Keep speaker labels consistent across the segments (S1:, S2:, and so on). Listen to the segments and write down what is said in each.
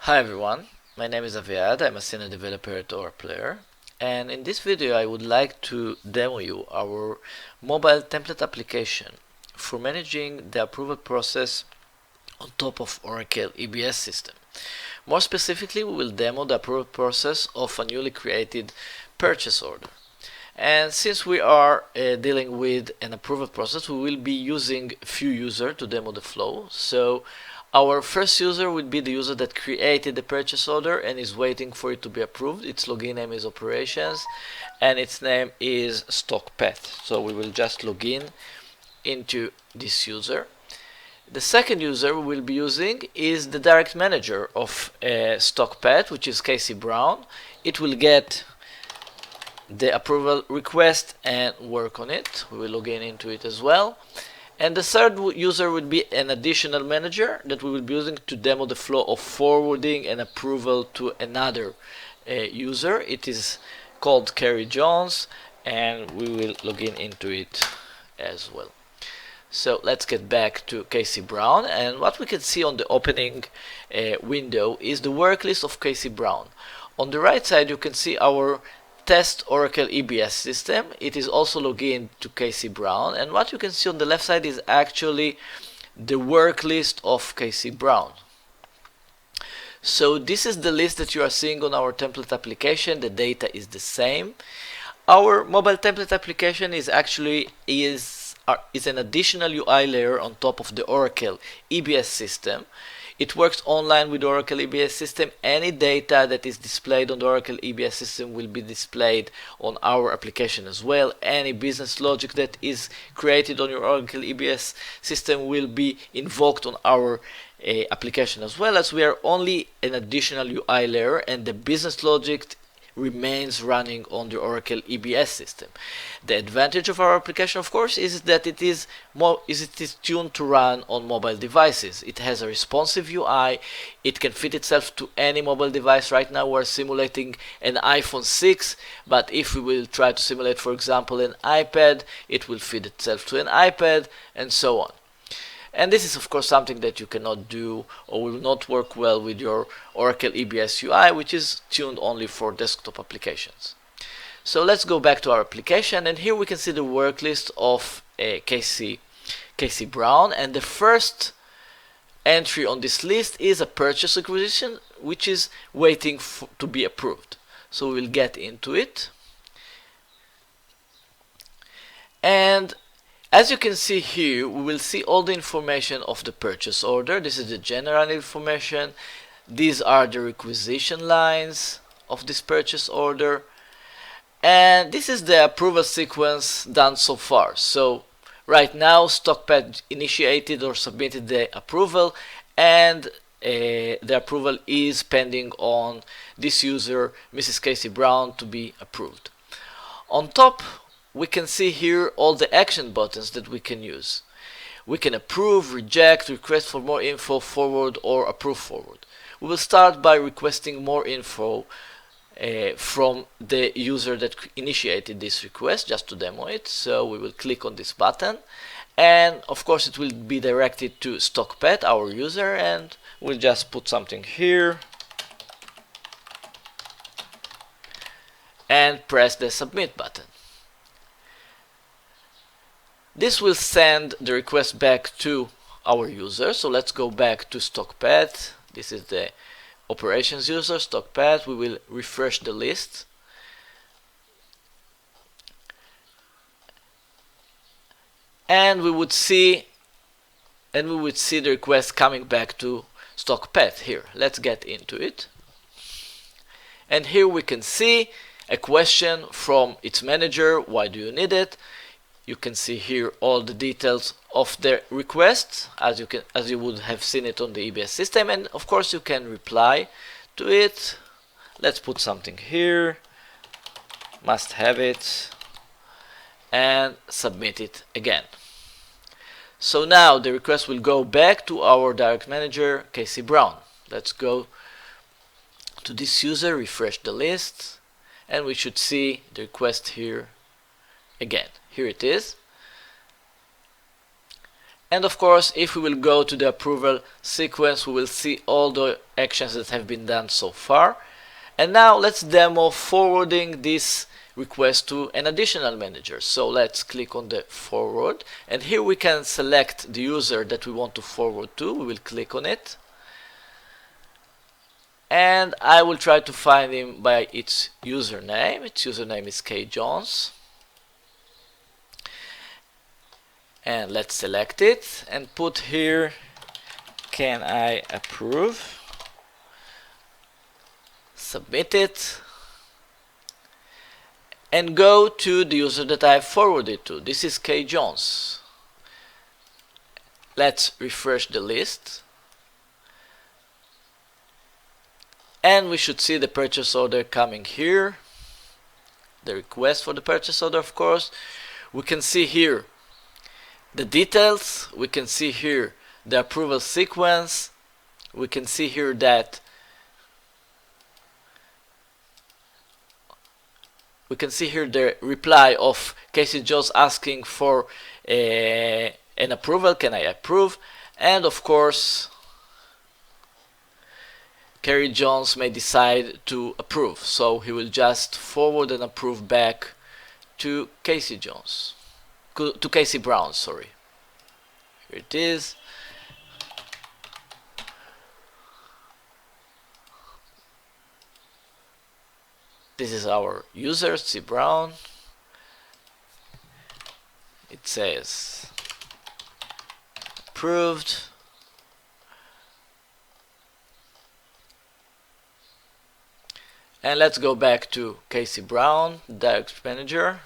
S1: Hi everyone, my name is Aviad. I'm a senior developer at AuraPlayer, and in this video I would like to demo you our mobile template application for managing the approval process on top of Oracle EBS system. More specifically, we will demo the approval process of a newly created purchase order. And since we are dealing with an approval process, we will be using few users to demo the flow. So our first user would be the user that created the purchase order and is waiting for it to be approved. Its login name is operations and its name is stock path. So we will just log in into this user. The second user we will be using is the direct manager of stock path, which is Casey Brown. It will get the approval request and work on it. We will log in into it as well. And the third user would be an additional manager that we will be using to demo the flow of forwarding and approval to another user. It is called Kerry Jones, and we will log in into it as well. So let's get back to Casey Brown, and what we can see on the opening window is the work list of Casey Brown. On the right side you can see our test Oracle EBS system. It is also logged in to Casey Brown, and what you can see on the left side is actually the work list of Casey Brown. So this is the list that you are seeing on our template application. The data is the same. Our mobile template application is actually is an additional UI layer on top of the Oracle EBS system. It works online with Oracle EBS system. Any data that is displayed on the Oracle EBS system will be displayed on our application as well. Any business logic that is created on your Oracle EBS system will be invoked on our application as well, as we are only an additional UI layer and the business logic remains running on the Oracle EBS system. The advantage of our application, of course, is that it is tuned to run on mobile devices. It has a responsive UI. It can fit itself to any mobile device. Right now we're simulating an iPhone 6, but if we will try to simulate, for example, an iPad, it will fit itself to an iPad, and so on. And this is of course something that you cannot do or will not work well with your Oracle EBS UI, which is tuned only for desktop applications. So let's go back to our application, and here we can see the work list of Casey Brown, and the first entry on this list is a purchase requisition which is waiting to be approved. So we'll get into it, and as you can see here, we will see all the information of the purchase order. This is the general information. These are the requisition lines of this purchase order. And this is the approval sequence done so far. So right now, StockPad initiated or submitted the approval, and the approval is pending on this user, Mrs. Casey Brown, to be approved. On top, we can see here all the action buttons that we can use. We can approve, reject, request for more info, forward, or approve forward. We will start by requesting more info from the user that initiated this request, just to demo it. So we will click on this button, and of course it will be directed to StockPet, our user, and we'll just put something here and press the submit button. This will send the request back to our user. So let's go back to StockPad. This is the operations user, StockPad. We will refresh the list. And we would see the request coming back to StockPad here. Let's get into it. And here we can see a question from its manager, why do you need it? You can see here all the details of the request as you would have seen it on the EBS system, and of course you can reply to it. Let's put something here, must have it, and submit it again. So now the request will go back to our direct manager, Casey Brown. Let's go to this user, refresh the list, and we should see the request here again. Here it is. And of course, if we will go to the approval sequence, we will see all the actions that have been done so far. And now let's demo forwarding this request to an additional manager. So let's click on the forward, and here we can select the user that we want to forward to. We will click on it, and I will try to find him by its username. Its username is kjones. And let's select it and put here, can I approve? Submit it, and go to the user that I have forwarded to. This is kjones. Let's refresh the list, and we should see the purchase order coming here, the request for the purchase order. Of course, we can see here the details, we can see here the approval sequence, we can see here that the reply of kjones asking for an approval, can I approve? And of course, kjones may decide to approve, so he will just forward and approve back to kjones. To Casey Brown, sorry. Here it is. This is our user, C. Brown. It says approved. And let's go back to Casey Brown, direct manager.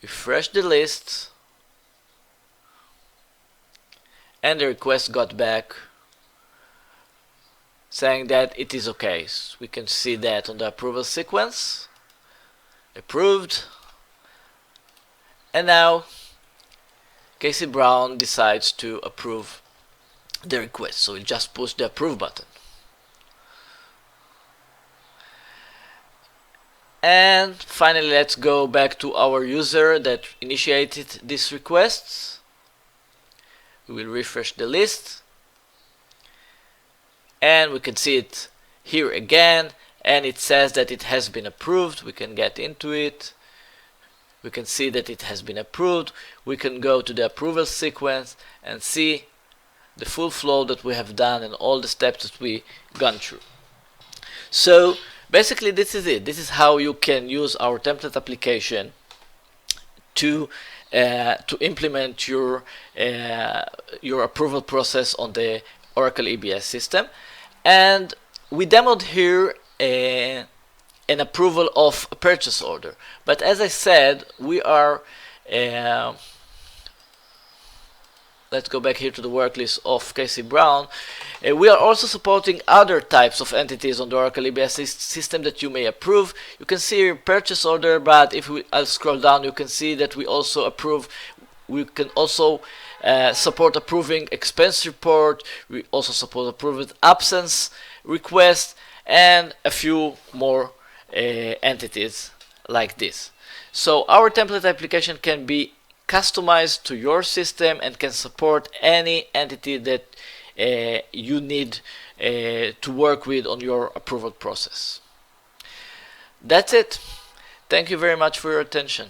S1: Refresh the list, and the request got back saying that it is okay. So we can see that on the approval sequence, approved. And now Casey Brown decides to approve the request, so we just push the approve button. And finally, let's go back to our user that initiated this request. We will refresh the list, and we can see it here again, and it says that it has been approved. We can get into it. We can see that it has been approved. We can go to the approval sequence and see the full flow that we have done and all the steps that we gone through. So basically, this is it. This is how you can use our template application to implement your approval process on the Oracle EBS system. And we demoed here an approval of a purchase order. But as I said, we are let's go back here to the work list of Casey Brown. We are also supporting other types of entities on the Oracle EBS system that you may approve. You can see your purchase order, but if I'll scroll down, you can see that we also approve. We can also support approving expense report. We also support approving absence request, and a few more entities like this. So our template application can be customized to your system and can support any entity that you need to work with on your approval process. That's it. Thank you very much for your attention.